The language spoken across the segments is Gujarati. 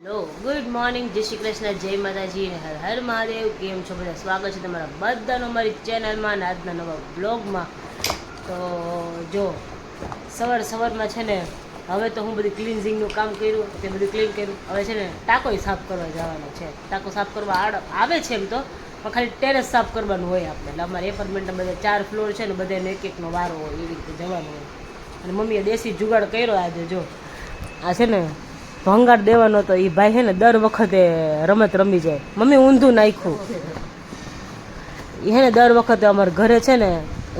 હેલો ગુડ મોર્નિંગ, જય શ્રી કૃષ્ણ, જય માતાજી અને હર હર મહાદેવ. કેમ છો બધા? સ્વાગત છે તમારા બધાનો અમારી ચેનલમાં અને આજના નવા બ્લોગમાં. તો જો સવારમાં છે ને, હવે તો હું બધી ક્લિન્ઝિંગનું કામ કર્યું, તે બધું ક્લીન કર્યું. હવે છે ને ટાંકોય સાફ કરવા જવાનો છે. ટાંકો સાફ કરવા આવે છે એમ તો, પણ ખાલી ટેરેસ સાફ કરવાનું હોય આપણે. એટલે અમારે એપાર્ટમેન્ટના બધા 4 ફ્લોર છે ને, બધાને એક એકનો વારો હોય, એવી રીતે જવાનું હોય. અને મમ્મીએ દેશી જુગાડ કર્યો આજે. જો આ છે ને ભંગાર દેવાનો તો એ ભાઈ છે ને દર વખતે રમત રમી જાય. મમ્મી ઊંધું નાખ્યું એ હે ને દર વખતે અમારા ઘરે છે ને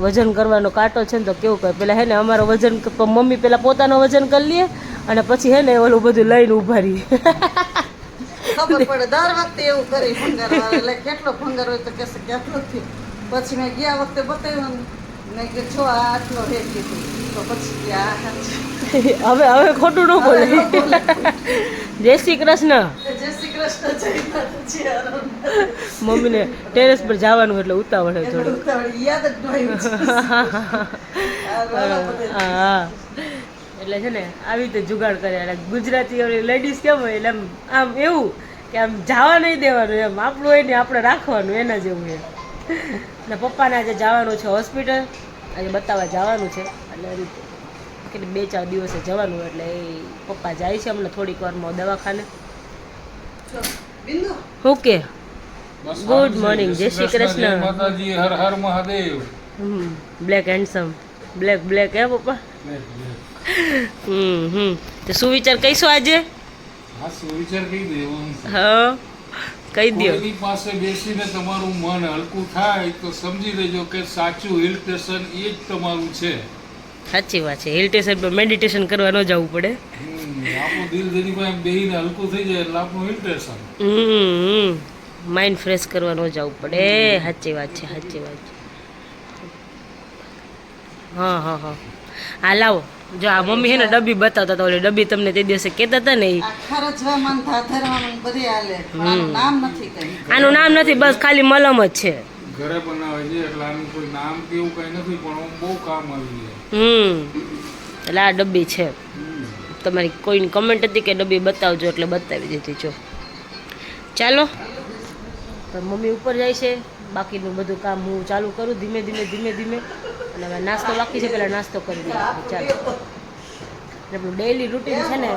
વજન કરવાનો કાંટો છે ને, તો કેવું કરે પેલા હે ને અમારો વજન મમ્મી પેલા પોતાનો વજન કરી લે અને પછી હે ને ઓલું બધું લઈને ઉભા રહી. ખબર પડે દર વખતે એવું કરી ભંગાર વાળા. એટલે કેટલો ભંગાર હોય તો કહેશે કે આટલો થયો. પછી મેં ગયા વખતે બતાવ્યું, મેં કે જો આ આટલો હે કીધું, તો પછી હવે ખોટું ન બોલે. જય શ્રી કૃષ્ણ. જય શ્રી કૃષ્ણ, જય માતાજી. મમ્મીને ટેરેસ પર જવાનું એટલે ઉતાવળ હોય થોડું. યાદ જ ન હા, એટલે છે ને આવી રીતે જુગાડ કરે. એટલે ગુજરાતી લેડીઝ કેમ હોય, એટલે આમ એવું કે આમ જવા નહીં દેવાનું, એમ આપણું હોય ને આપણે રાખવાનું, એના જેવું છે. ને પપ્પાને આજે જવાનું છે હોસ્પિટલ, આજે બતાવવા જવાનું છે. એટલે રીતે કે 2-4 દિવસે જવાનું, એટલે એ પપ્પા જાય છે હમણાં થોડીક વારમાં દવાખાને. ઓકે, ગુડ મોર્નિંગ, જય શ્રી કૃષ્ણ માતાજી, Har Har Mahadev. Black handsome, black હે પપ્પા. તો શું વિચાર કહીશો આજે? હા, સુવિચાર કહી દેવાનું છે. હા, કહી દો. કોઈની પાસે બેસીને તમારું મન હલકું થાય તો સમજી લેજો કે સાચું હિલ સ્ટેશન એ જ તમારું છે. સાચી વાત છે. હિલ સ્ટેશન પર મેડિટેશન કરવા ન જવું પડે. આપણું દિલ જેની પાસે બેહીને હલકું થઈ જાય એટલે આપણું હિલ સ્ટેશન. માઇન્ડ ફ્રેશ કરવા ન જવું પડે. સાચી વાત છે, સાચી વાત છે. હા, લાવો. જો આ મમ્મી છે ને ડબ્બી બતાવતા હતા, ઓલી ડબ્બી તમને તે દિવસે કહેતા હતા ને, આનું નામ નથી, બસ ખાલી મલમ જ છે. ઘરે બનાવે છે એટલે આનું કોઈ નામ કે એવું કઈ નથી, પણ બહુ કામ આવી જાય. એટલે આ ડબ્બી છે. તમારી કોઈની કમેન્ટ હતી કે ડબ્બી બતાવજો, એટલે બતાવી દીધી. જો ચાલો, તો મમ્મી ઉપર જાય છે, બાકીનું બધું કામ હું ચાલુ કરું ધીમે ધીમે. અને હવે નાસ્તો બાકી છે, પહેલાં નાસ્તો કરી દઈએ. ચાલો, આપણું ડેઈલી રૂટીન છે ને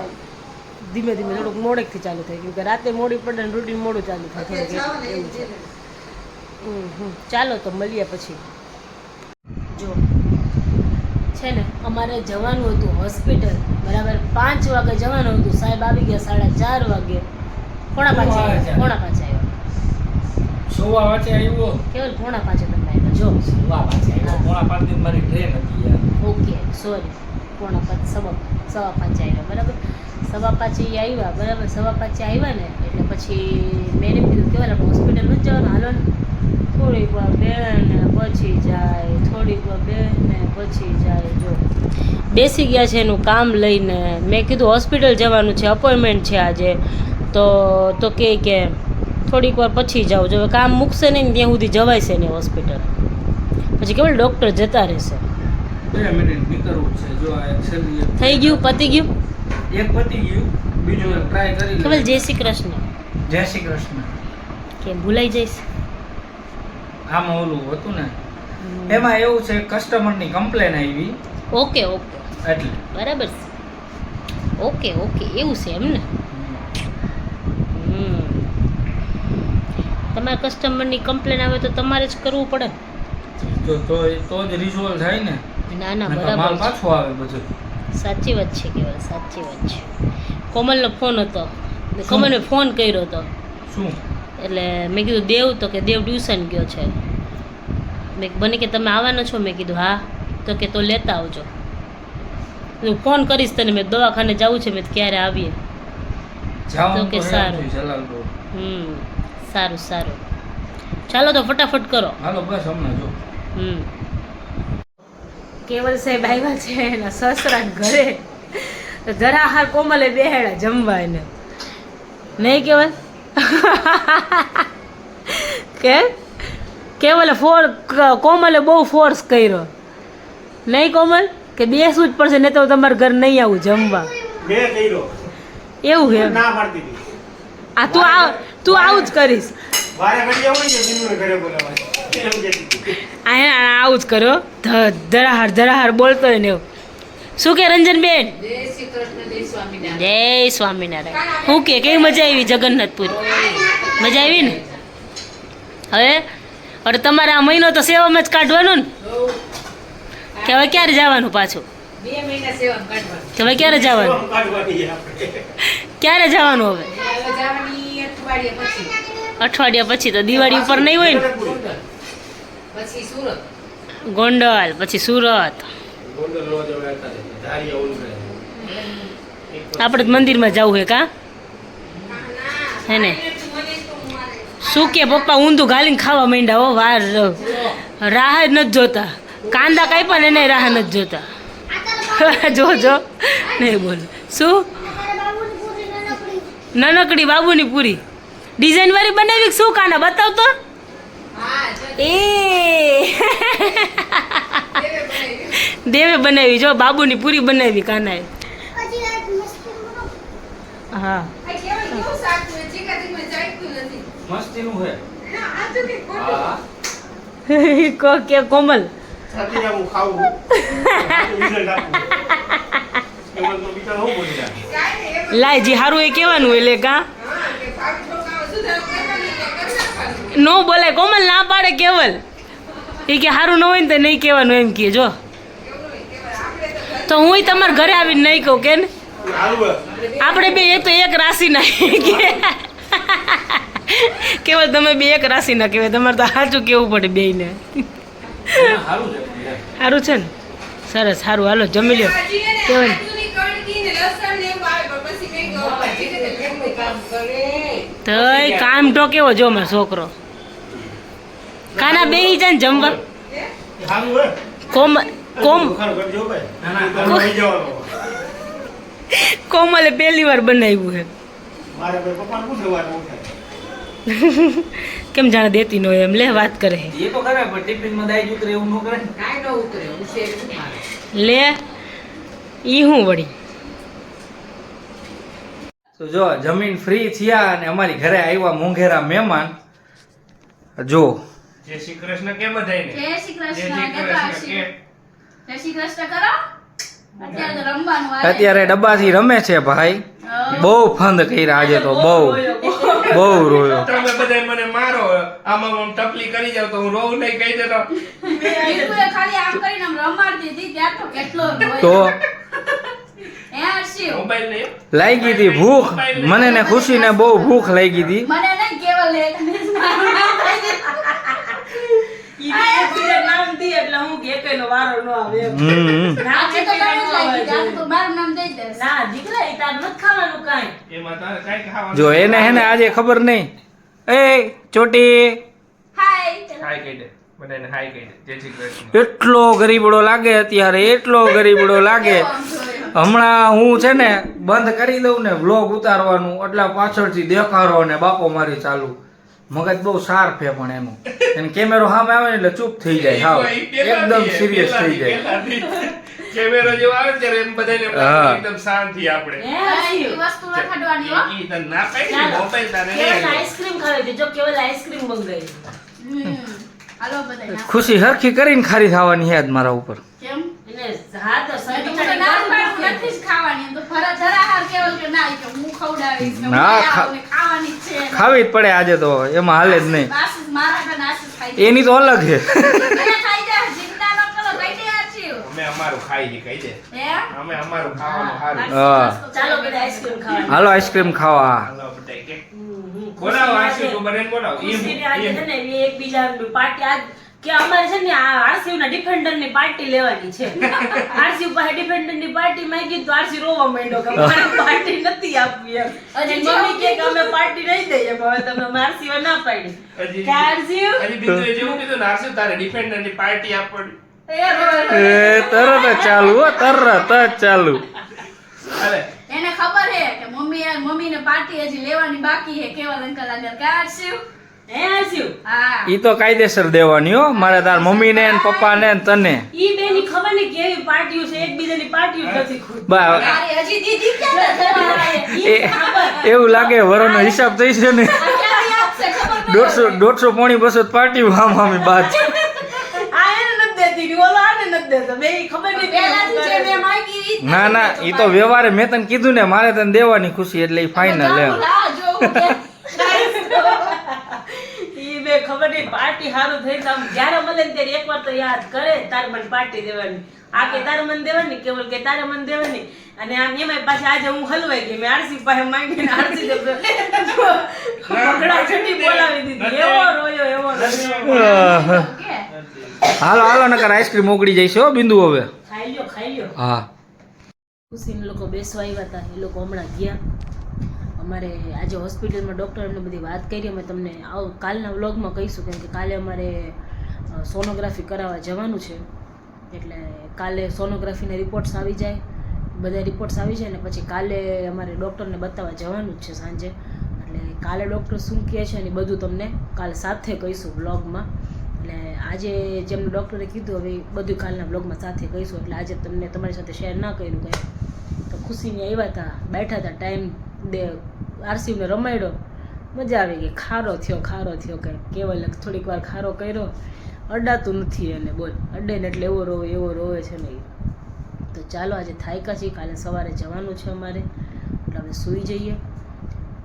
ધીમે થોડુંક મોડેકથી ચાલુ થાય, કેમ કે રાતે મોડી પડે ને રૂટીન મોડું ચાલુ થાય થોડુંક એવું છે. ચાલો, તો મળીએ પછી. જો છે ને અમારે જવાનું હતું હોસ્પિટલ, બરાબર 5 વાગે જવાનું હતું. સાહેબ આવી ગયા 4:30 વાગે. પોણા 5 આવ્યા. સવા વાંચે આવ્યો. કેવલ પોણા 5 તમે આવ્યા. જો સવા વાંચે આવ્યો. પોણા 5 ની મારી ટ્રેન હતી યાર. ઓકે, સોરી, પોણા 5 સવા 5 આવ્યા, બરાબર. સવા 5 આવ્યા, બરાબર. સવા 5 આવ્યા ને એટલે પછી મેં એમ કીધું કેવાય આપણે હોસ્પિટલ નથી જવાનું, હાલો ને. થોડીક વાર બેન પછી જાય, થોડીક વાર બેન પછી જાય. જો બેસી ગયા છે એનું કામ લઈને. મેં કીધું હોસ્પિટલ જવાનું છે, અપોઇન્ટમેન્ટ છે આજે. તો કે થોડીક વાર પછી જાઓ. જો કામ મૂકશે નહીં ત્યાં સુધી જવાય ને હોસ્પિટલ. પછી કેવળ ડૉક્ટર જતા રહેશે. 2 મિનિટ નીકળવું છે. જો આ એક્સેલ થઈ ગયું, પતી ગયું. એક પતી ગયું, બીજું એક ટ્રાય કરી લે. કેવળ જય શ્રી કૃષ્ણ. જય શ્રી કૃષ્ણ. કેમ ભૂલાઈ જઈશ? આમાં ઓલું હતું ને, એમાં એવું છે કસ્ટમરની કમ્પ્લેન આવી. ઓકે, એટલે બરાબર છે. ઓકે, એવું છે એમ ને. તમારા કસ્ટમરની કમ્પ્લેન આવે તો તમારે જ કરવું પડે. તો જ રિઝોલ્વ થાય ને. ના, માલ બરાબર. પાછો આવે બધું. સાચી વાત છે કેવળ, સાચી વાત છે. કોમલનો ફોન હતો, કોમલને ફોન કર્યો હતો. શું? એટલે મેં કીધું દેવ, તો કે દેવ ટ્યુશન ગયો છે. મેં બને કે તમે આવવાનો છો? મેં કીધું હા. તો કે તો લેતા આવજો. હું ફોન કરીશ તને. મેં દવાખાને જવું છે. મેં ક્યારે આવીએ? તો કે સારું. સારું. ચાલો તો ફટાફટ કરો. હાલો બસ હમણાં જો. કેવલ સાહેબ આવ્યા છે એના સસરા ઘરે. જરા હાર કોમલે બેહેડા જમવા એને. નહીં કેવલ? કેવલે કોમલે બહુ ફોર્સ કર્યો. નહીં કોમલ? કે બેસવું જ પડશે, નહીં તો તમારા ઘર નહીં આવું જમવા. મેં કર્યો એવું છે? ના પાડતી હતી આ તું આવું જ કરીશ આવું જ કરો ધરાહાર બોલતો હોય ને એવું. શું કે રંજનબેન? જય સ્વામિનારાયણ. શું કે કેવી મજા આવી જગન્નાથપુરી? મજા આવી ને? હવે અરે તમારે આ મહિનો તો સેવામાં જ કાઢવાનો ને કે હવે ક્યારે જવાનું પાછું? 2 મહિના સેવા કાઢવાનું. કે હવે ક્યારે જવાનું? ક્યારે જવાનું હવે? જવાની અઠવાડિયા પછી. અઠવાડિયા પછી તો દિવાળી ઉપર નહીં હોય ને? પછી સુરત. ગોંડલ પછી સુરત. આપણે મંદિરમાં જવું હે કા હે ને? શું કે પપ્પા ઊંધું ઘાલીને ખાવા માંડ્યા હો. વાર રાહ જ નથી જોતા. કાંદા કાપ્યા ને એને રાહ નથી જોતા. જો નહીં બોલ. શું નાનકડી બાબુની પૂરી ડિઝાઇન વાળી બનાવી કે શું? કાના બતાવ તો. એ દેવે બનાવી. જો બાબુની પૂરી બનાવી કાનાએ. હા મસ્તીનું હે. કે કોમલ લાય જી હારું એ કહેવાનું હોય લે કા નો બોલાય. કોમલ ના પાડે કેવલ એ કે હારું ન હોય ને તો નહીં કહેવાનું એમ કે. જો તો હું તમારા ઘરે આવીને નહીં કહું કે ને આપણે બે એ તો એક રાશિ ના કેવલ તમે બે એક રાશિ ના કહેવાય. તમારે તો સાચું કેવું પડે બેયને. સારું છે ને? સરસ સારું. હાલો જમી લ્યો. કેવું તો કામ તો કેવો જો મારો છોકરો કાના બેહી જાય ને જમવા. કોમલે પહેલી વાર બનાવ્યું હે. કેમ જાણે દેતી નો એમ લે વાત કરે. એ તો ખરા પણ ટિફિનમાં દાઈ ઉતરે એવું ન કરે. કાંઈ ન ઉતરે. ઉછેર શું મારે? લે ઈ હું વળી. તો જો જમીન ફ્રી થયા અને અમારી ઘરે આવ્યા મોંઘેરા મહેમાન. જો જય શ્રી કૃષ્ણ કેમ બધાયને? જય શ્રી જય કૃષ્ણ. શ્રી કેમ કૃષ્ણ આશી? કે જય શ્રી કૃષ્ણ કરો. અત્યારે તો રમવાનું આવે. અત્યારે ડબ્બાથી રમે છે ભાઈ. બહુ ફંદ કર્યા આજે તો. બહુ રોયો. તમે બધાય મને મારો આમાં હું ટપલી કરી જાવ તો હું રોવું નહીં કહી દેતો. બિલકુલ ખાલી આમ કરીને આમ રમાડતી હતી ત્યાં તો કેટલો રોયો. તો હે આશી? મોબાઈલ નહીં લાગી હતી ભૂખ મને ને ખુશીને બહુ ભૂખ લાગી હતી. મને નહીં કેવલ લે નામ દી એટલે હું કે એકનો વારો ન આવે એમ. આજે તો ઘણું જ લાગી જાય. આજે તો મારું નામ દઈ દેસ. ના દીકરા એ તાર નથી ખાવાનું કાંઈ. એમાં તારે કાંઈ ખાવાનું જો એને હે ને આજે ખબર નહીં. એ ચોટી હાય. હાય કહી દે બધાને હાય કહી દે. જય શ્રી કૃષ્ણ. એટલો ગરીબડો લાગે અત્યારે. એટલો ગરીબડો લાગે. હમણાં હું છે ને બંધ કરી દઉં ને વ્લોગ ઉતારવાનું એટલે પાછળથી દેખાડો ને બાપો મારી ચાલુ. મગજ બહુ શાર્પ છે પણ એનું. અને કેમેરો સામે આવે ને એટલે ચૂપ થઈ જાય. હાવ એકદમ સિરિયસ થઈ જાય. કેમેરો જેવો આવે ત્યારે એમ બધાને હા. એકદમ શાંતિ આપણે હે આશી? એ વસ્તુ લખાડવાની હો. ઈ તને ના પાડી મોબાઈલ તારે કેવલ નહીં આઈસ્ક્રીમ ખાવી હતી. જો કેવલ આઈસ્ક્રીમ મંગાવી. હાલો બધાય નાસ્તો. ખુશી હરખી કરીને ખારી થવાની યાદ મારા ઉપર. કેમ? એને હા તો હું તો ના પાડું નથી જ ખાવાની. એમ તો ફરજ ધરાહાર કેવલ કે ના કે હું ખવડાવીશ કે હું ના, લઈ આવું ને ખાવાની જ છે. ખાવી જ પડે આજે તો. એમાં હાલે જ નહીં. નાસ્તો મારા ઘરે નાસ્તો ખાઈ જાય. એની તો અલગ છે. એને ખાઈ જાય. ચિંતા ન કરો. કઈ દે આછી. અમે અમારું ખાઈ લી કહી દે હે? અમે અમારું ખાવાનું સારું હા. ચાલો બધા આઈસ્ક્રીમ ખાવા. હાલો આઈસ્ક્રીમ ખાવા. હાલો બધાય કે બોલાવો આશી તું બધાને બોલાવો ખુશીને આજે છે ને એ એકબીજા પાર્ટી આજ કે અમારે છે ને આ આરસીયુ ના ડિફેન્ડર ની પાર્ટી લેવાની છે. આરસીયુ પાસે ડિફેન્ડર ની પાર્ટી માંગી તો આરસી રોવા માંડ્યો કે મારે પાર્ટી નથી આપવી એમ. હજી મમ્મી કે અમે પાર્ટી નહીં દઈએ એમ. હવે તમે આરસીયુ ના પાડી હજી કે આરસીયુ હજી બીજું જેવું કીધું ને આરસી તારે ડિફેન્ડર ની પાર્ટી આપવાની એ રોય. એ તરત જ ચાલુ હો. તરત જ ચાલુ. અરે એને ખબર હે કે મમ્મીને પાર્ટી હજી લેવાની બાકી હે. કેવલ અંકલ આગળ કાઢશું. હે આરસીયુ હા ઈ તો કાયદેસર દેવાની હો મારે તાર મમ્મી ને પપ્પા ને તને ઈ બેની ખબર ને કેવી પાર્ટીઓ છે એકબીજાની પાર્ટીઓ જ નથી ખુદ બા તારી હજી દીદી ક્યાં એ- એવું લાગે વરોનો હિસાબ થઈ છે ને ક્યારે આપશે ખબર નહીં. 150 પોણી 200 પાર્ટી આમ આમી બાદ આ એને નથી દેતી ને ઓલો આને નથી દેતો બે ખબર નહીં પહેલાથી જે મેં માંગી ઈ જ ના ના ઈ તો વ્યવહારે મેં તને કીધું ને મારે તને દેવાની ખુશી એટલે ફાઇનલ એમ રાહ જોઉં કે ઈ બે ખબર નહીં પાર્ટી હારું થઈ તો આમ જ્યારે મળે ને ત્યારે એકવાર તો યાદ કરે તારે મને પાર્ટી દેવાની આ કે તારે મને દેવાની કેવલ કે તારે મને દેવાની અને આમ એમાંય પાછી આજે હું હલવાઈ ગઈ મેં આરસી પાસે માંગીને આરસી બગડા છૂટી બોલાવી દીધી એવો રોયો કે હાલો હાલો નકર આઈસ્ક્રીમ ઓગળી જઈશ હો બિંદુ હવે ખાઈ લ્યો હા ખુશીને લોકો બેસવા આવ્યા હતા એ લોકો હમણાં ગયા અમારે આજે હોસ્પિટલમાં ડૉક્ટર એમને બધી વાત કરી અમે તમને કાલના વ્લોગમાં કહીશું કેમ કે કાલે અમારે સોનોગ્રાફી કરાવવા જવાનું છે એટલે કાલે સોનોગ્રાફીના રિપોર્ટ્સ આવી જાય બધા રિપોર્ટ્સ આવી જાય ને પછી કાલે અમારે ડૉક્ટરને બતાવવા જવાનું જ છે સાંજે એટલે કાલે ડૉક્ટર શું કહે છે ને એ બધું તમને કાલે સાથે કહીશું વ્લોગમાં એટલે આજે જેમને ડૉક્ટરે કીધું હવે બધું કાલના વ્લોગમાં સાથે કહીશું એટલે આજે તમને તમારી સાથે શેર ના કર્યું કંઈ તો ખુશીને આવ્યા હતા બેઠા હતા ટાઈમ આરસીને રમાડ્યો મજા આવી ગઈ ખારો થયો કંઈ કેવલ થોડીક વાર ખારો કર્યો અડાતું નથી એને બોલ અડે ને એટલે એવો રોવે છે ને ઈ. તો ચાલો આજે થાયકા છીએ કાલે સવારે જવાનું છે અમારે એટલે હવે સૂઈ જઈએ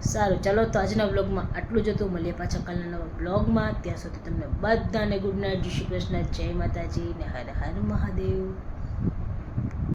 સારું ચાલો તો આજના બ્લોગમાં આટલું જ હતું મળીએ પાછા કાલના નવા બ્લોગમાં ત્યાં સુધી તમને બધાને ગુડ નાઇટ જય શ્રી કૃષ્ણ જય માતાજી ને હર હર મહાદેવ.